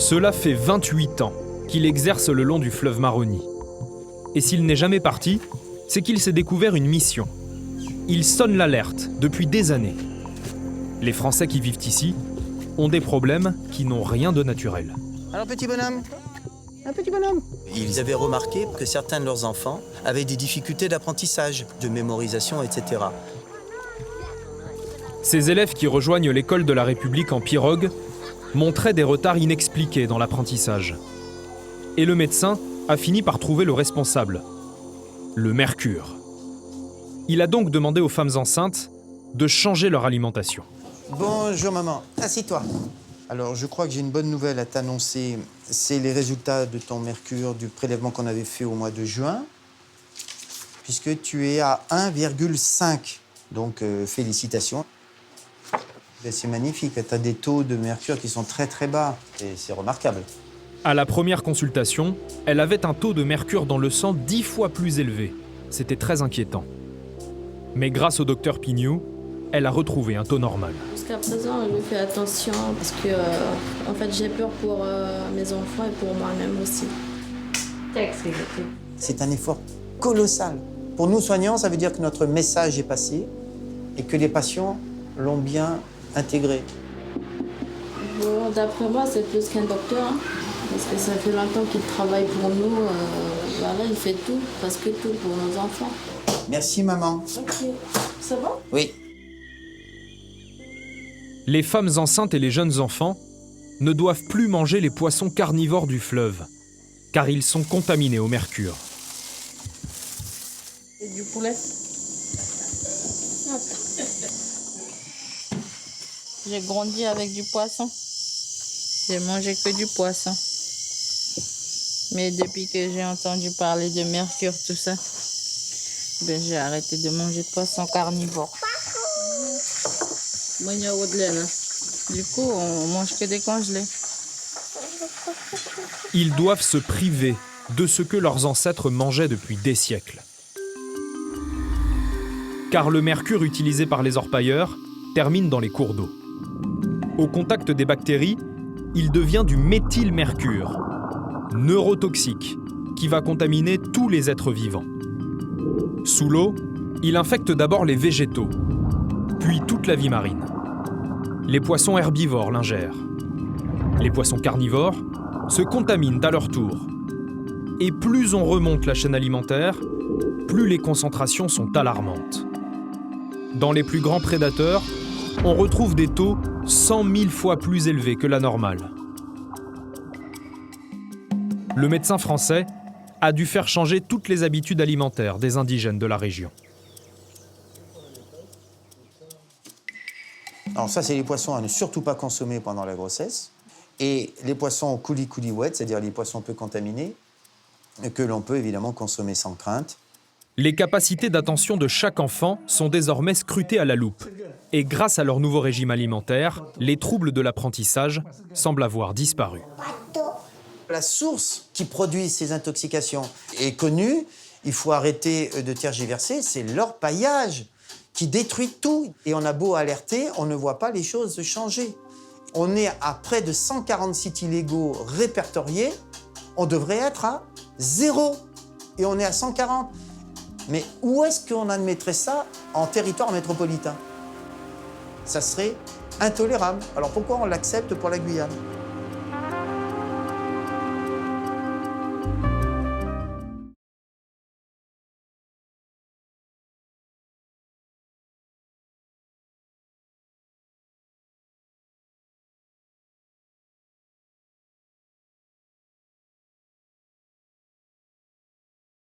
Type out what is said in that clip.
Cela fait 28 ans qu'il exerce le long du fleuve Maroni. Et s'il n'est jamais parti, c'est qu'il s'est découvert une mission. Il sonne l'alerte depuis des années. Les Français qui vivent ici ont des problèmes qui n'ont rien de naturel. Alors petit bonhomme, un petit bonhomme. Ils avaient remarqué que certains de leurs enfants avaient des difficultés d'apprentissage, de mémorisation, etc. Ces élèves qui rejoignent l'école de la République en pirogue montraient des retards inexpliqués dans l'apprentissage. Et le médecin a fini par trouver le responsable, le mercure. Il a donc demandé aux femmes enceintes de changer leur alimentation. Bonjour maman, assis-toi. Alors je crois que j'ai une bonne nouvelle à t'annoncer. C'est les résultats de ton mercure du prélèvement qu'on avait fait au mois de juin, puisque tu es à 1,5. Donc félicitations. Ben, c'est magnifique, tu as des taux de mercure qui sont très très bas. Et c'est remarquable. À la première consultation, elle avait un taux de mercure dans le sang 10 fois plus élevé. C'était très inquiétant. Mais grâce au docteur Pignou, elle a retrouvé un taux normal. Jusqu'à présent, je fais attention parce que en fait, j'ai peur pour mes enfants et pour moi-même aussi. C'est un effort colossal. Pour nous soignants, ça veut dire que notre message est passé et que les patients l'ont bien intégré. Bon, d'après moi, c'est plus qu'un docteur, hein, parce que ça fait longtemps qu'il travaille pour nous. Voilà, il fait tout, presque tout pour nos enfants. Merci maman. Ok, ça va? Oui. Les femmes enceintes et les jeunes enfants ne doivent plus manger les poissons carnivores du fleuve, car ils sont contaminés au mercure. Et du poulet. Hop. J'ai grandi avec du poisson. J'ai mangé que du poisson. Mais depuis que j'ai entendu parler de mercure, tout ça, ben j'ai arrêté de manger de poisson carnivore. Du coup, on mange que des congelés. Ils doivent se priver de ce que leurs ancêtres mangeaient depuis des siècles. Car le mercure utilisé par les orpailleurs termine dans les cours d'eau. Au contact des bactéries, il devient du méthylmercure, neurotoxique, qui va contaminer tous les êtres vivants. Sous l'eau, il infecte d'abord les végétaux, puis toute la vie marine. Les poissons herbivores l'ingèrent. Les poissons carnivores se contaminent à leur tour. Et plus on remonte la chaîne alimentaire, plus les concentrations sont alarmantes. Dans les plus grands prédateurs, on retrouve des taux 100 000 fois plus élevés que la normale. Le médecin français a dû faire changer toutes les habitudes alimentaires des indigènes de la région. Alors ça, c'est les poissons à ne surtout pas consommer pendant la grossesse. Et les poissons coulis-coulis-ouettes, c'est-à-dire les poissons peu contaminés, que l'on peut évidemment consommer sans crainte. Les capacités d'attention de chaque enfant sont désormais scrutées à la loupe. Et grâce à leur nouveau régime alimentaire, les troubles de l'apprentissage semblent avoir disparu. La source qui produit ces intoxications est connue. Il faut arrêter de tergiverser. C'est l'orpaillage qui détruit tout. Et on a beau alerter, on ne voit pas les choses changer. On est à près de 140 sites illégaux répertoriés. On devrait être à 0. Et on est à 140. Mais où est-ce qu'on admettrait ça en territoire métropolitain? Ça serait intolérable. Alors pourquoi on l'accepte pour la Guyane?